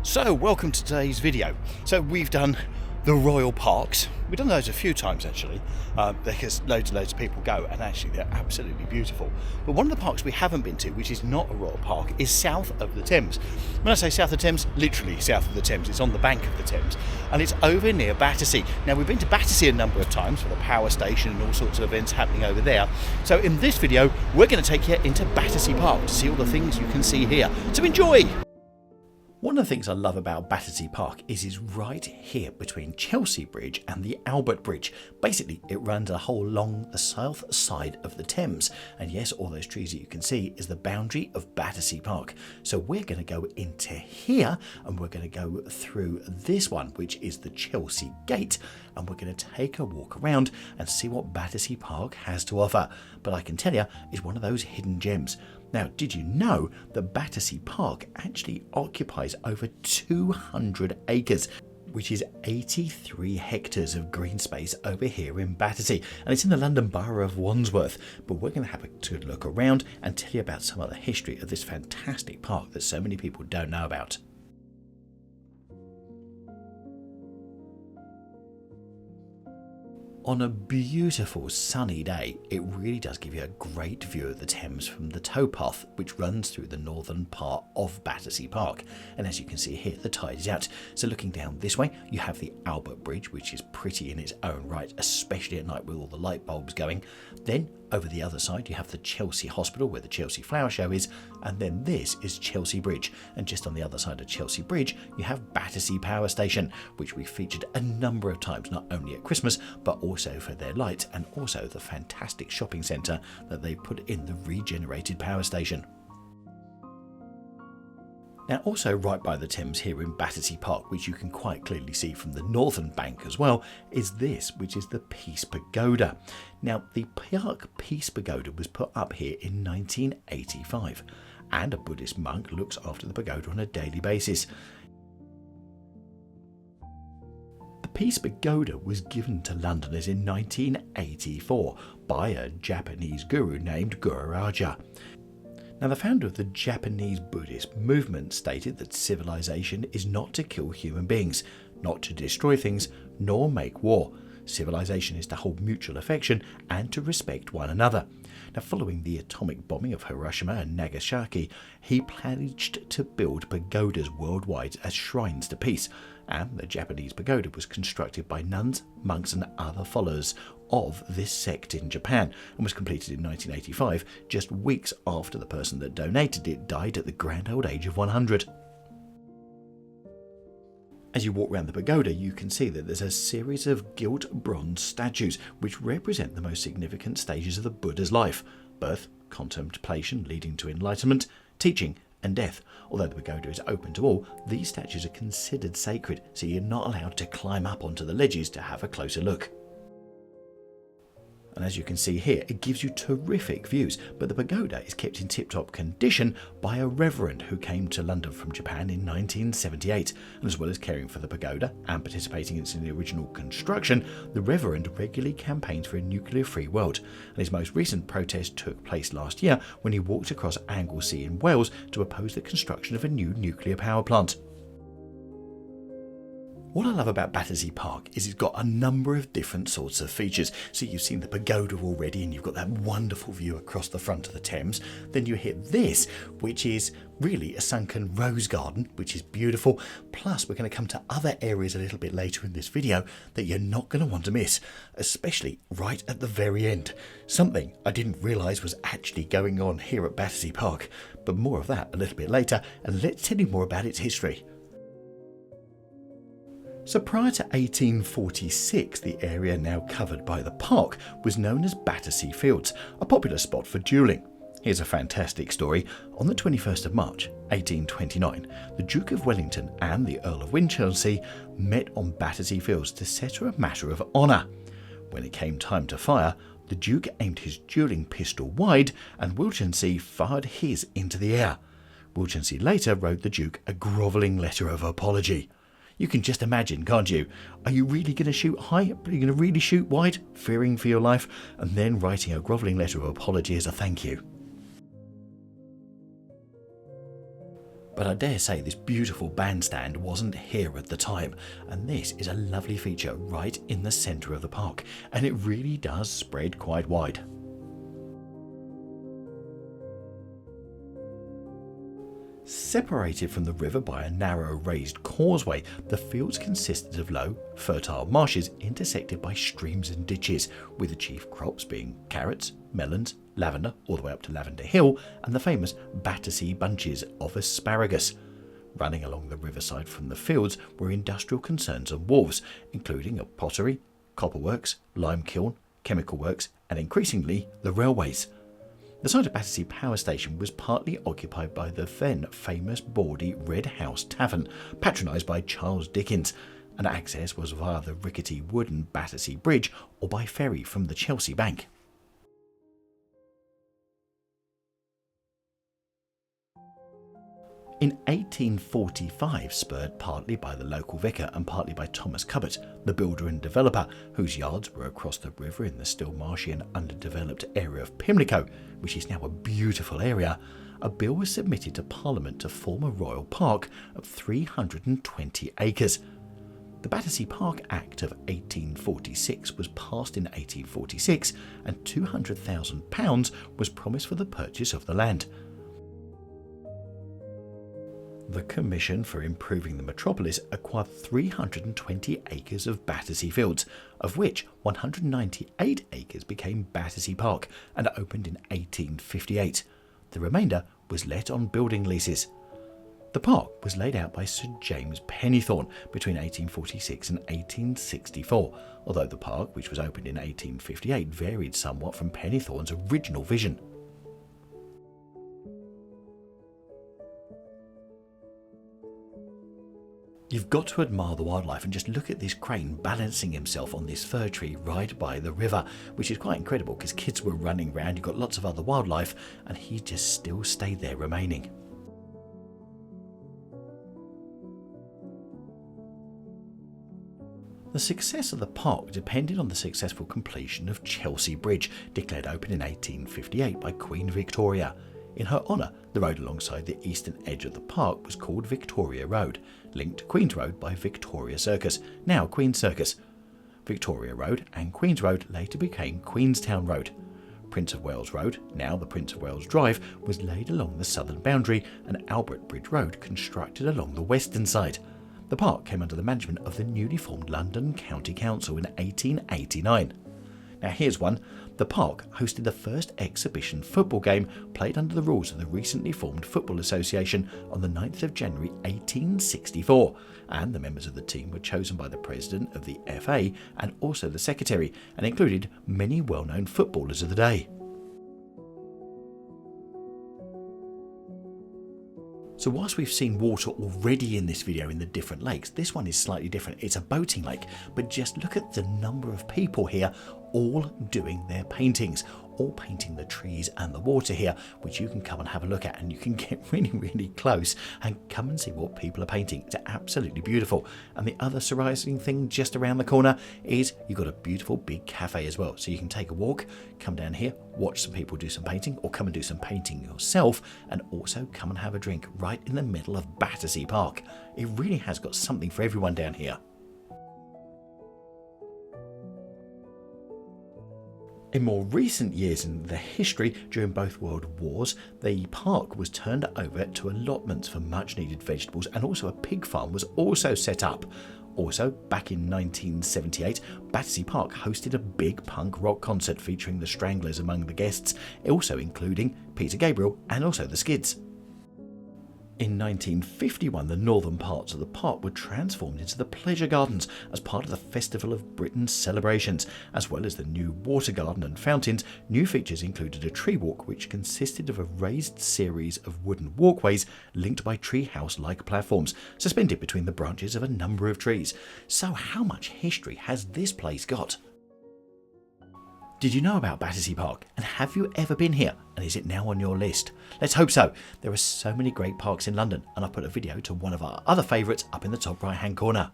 So welcome to today's video. So we've done the Royal Parks. We've done those a few times actually, because loads and loads of people go, and actually they're absolutely beautiful. But one of the parks we haven't been to, which is not a Royal Park, is south of the Thames. When I say south of the Thames, literally south of the Thames. It's on the bank of the Thames, and it's over near Battersea. Now we've been to Battersea a number of times for the power station and all sorts of events happening over there. So in this video, we're going to take you into Battersea Park to see all the things you can see here. So enjoy! One of the things I love about Battersea Park is it's right here between Chelsea Bridge and the Albert Bridge. Basically, it runs a whole along the south side of the Thames. And yes, all those trees that you can see is the boundary of Battersea Park. So we're going to go into here and we're going to go through this one, which is the Chelsea Gate. And we're going to take a walk around and see what Battersea Park has to offer. But I can tell you, it's one of those hidden gems. Now, did you know that Battersea Park actually occupies over 200 acres, which is 83 hectares of green space over here in Battersea, and it's in the London Borough of Wandsworth. But we're going to have a good look around and tell you about some of the history of this fantastic park that so many people don't know about. On a beautiful sunny day, it really does give you a great view of the Thames from the towpath which runs through the northern part of Battersea Park. And as you can see here, the tide is out. So looking down this way, you have the Albert Bridge, which is pretty in its own right, especially at night with all the light bulbs going. Then over the other side, you have the Chelsea Hospital where the Chelsea Flower Show is, and then this is Chelsea Bridge. And just on the other side of Chelsea Bridge, you have Battersea Power Station, which we featured a number of times, not only at Christmas, but also for their lights and also the fantastic shopping centre that they put in the regenerated power station. Now, also right by the Thames here in Battersea Park, which you can quite clearly see from the northern bank as well, is this, which is the Peace Pagoda. Now, the Park Peace Pagoda was put up here in 1985, and a Buddhist monk looks after the pagoda on a daily basis. The Peace Pagoda was given to Londoners in 1984 by a Japanese guru named Guru Raja. Now, the founder of the Japanese Buddhist movement stated that civilization is not to kill human beings, not to destroy things, nor make war. Civilization is to hold mutual affection and to respect one another. Now, following the atomic bombing of Hiroshima and Nagasaki, he pledged to build pagodas worldwide as shrines to peace, and the Japanese pagoda was constructed by nuns, monks and other followers of this sect in Japan, and was completed in 1985, just weeks after the person that donated it died at the grand old age of 100. As you walk around the pagoda, you can see that there's a series of gilt bronze statues which represent the most significant stages of the Buddha's life: birth, contemplation leading to enlightenment, teaching and death. Although the pagoda is open to all, these statues are considered sacred, so you're not allowed to climb up onto the ledges to have a closer look. And as you can see here, it gives you terrific views, but the pagoda is kept in tip-top condition by a reverend who came to London from Japan in 1978. And as well as caring for the pagoda and participating in its original construction, the reverend regularly campaigns for a nuclear-free world. And his most recent protest took place last year when he walked across Anglesey in Wales to oppose the construction of a new nuclear power plant. What I love about Battersea Park is it's got a number of different sorts of features. So you've seen the pagoda already, and you've got that wonderful view across the front of the Thames. Then you hit this, which is really a sunken rose garden, which is beautiful. Plus, we're going to come to other areas a little bit later in this video that you're not going to want to miss, especially right at the very end. Something I didn't realise was actually going on here at Battersea Park. But more of that a little bit later, and let's tell you more about its history. So prior to 1846, the area now covered by the park was known as Battersea Fields, a popular spot for duelling. Here's a fantastic story. On the 21st of March, 1829, the Duke of Wellington and the Earl of Winchelsea met on Battersea Fields to settle a matter of honour. When it came time to fire, the Duke aimed his duelling pistol wide and Winchelsea fired his into the air. Winchelsea later wrote the Duke a grovelling letter of apology. You can just imagine, can't you? Are you really going to shoot high? Are you going to really shoot wide, fearing for your life, and then writing a grovelling letter of apology as a thank you? But I dare say this beautiful bandstand wasn't here at the time, and this is a lovely feature right in the centre of the park, and it really does spread quite wide. Separated from the river by a narrow raised causeway, the fields consisted of low, fertile marshes intersected by streams and ditches, with the chief crops being carrots, melons, lavender all the way up to Lavender Hill, and the famous Battersea bunches of asparagus. Running along the riverside from the fields were industrial concerns and wharves, including a pottery, copperworks, lime kiln, chemical works, and increasingly the railways. The site of Battersea Power Station was partly occupied by the then famous bawdy Red House Tavern, patronised by Charles Dickens, and access was via the rickety wooden Battersea Bridge or by ferry from the Chelsea Bank. In 1845, spurred partly by the local vicar and partly by Thomas Cubbott, the builder and developer, whose yards were across the river in the still marshy and underdeveloped area of Pimlico, which is now a beautiful area, a bill was submitted to Parliament to form a royal park of 320 acres. The Battersea Park Act of 1846 was passed in 1846, and £200,000 was promised for the purchase of the land. The Commission for Improving the Metropolis acquired 320 acres of Battersea Fields, of which 198 acres became Battersea Park and opened in 1858. The remainder was let on building leases. The park was laid out by Sir James Pennethorne between 1846 and 1864, although the park, which was opened in 1858, varied somewhat from Pennethorne's original vision. You've got to admire the wildlife and just look at this crane balancing himself on this fir tree right by the river, which is quite incredible because kids were running around, you've got lots of other wildlife, and he just still stayed there remaining. The success of the park depended on the successful completion of Chelsea Bridge, declared open in 1858 by Queen Victoria. In her honour, the road alongside the eastern edge of the park was called Victoria Road, linked to Queen's Road by Victoria Circus, now Queen's Circus. Victoria Road and Queen's Road later became Queenstown Road. Prince of Wales Road, now the Prince of Wales Drive, was laid along the southern boundary, and Albert Bridge Road constructed along the western side. The park came under the management of the newly formed London County Council in 1889. Now here's one. The park hosted the first exhibition football game played under the rules of the recently formed Football Association on the 9th of January 1864, and the members of the team were chosen by the president of the FA and also the secretary, and included many well-known footballers of the day. So whilst we've seen water already in this video in the different lakes, this one is slightly different. It's a boating lake, but just look at the number of people here all doing their paintings, all painting the trees and the water here, which you can come and have a look at, and you can get really close and come and see what people are painting. It's absolutely beautiful. And the other surprising thing just around the corner is you've got a beautiful big cafe as well. So you can take a walk, come down here, watch some people do some painting, or come and do some painting yourself, and also come and have a drink right in the middle of Battersea Park. It really has got something for everyone down here. In more recent years in the history, during both world wars, the park was turned over to allotments for much needed vegetables, and also a pig farm was also set up. Also, back in 1978, Battersea Park hosted a big punk rock concert featuring the Stranglers among the guests, also including Peter Gabriel and also the Skids. In 1951, the northern parts of the park were transformed into the Pleasure Gardens as part of the Festival of Britain's celebrations. As well as the new water garden and fountains, new features included a tree walk which consisted of a raised series of wooden walkways linked by treehouse-like platforms, suspended between the branches of a number of trees. So how much history has this place got? Did you know about Battersea Park, and have you ever been here, and is it now on your list? Let's hope so. There are so many great parks in London, and I put a video to one of our other favourites up in the top right hand corner.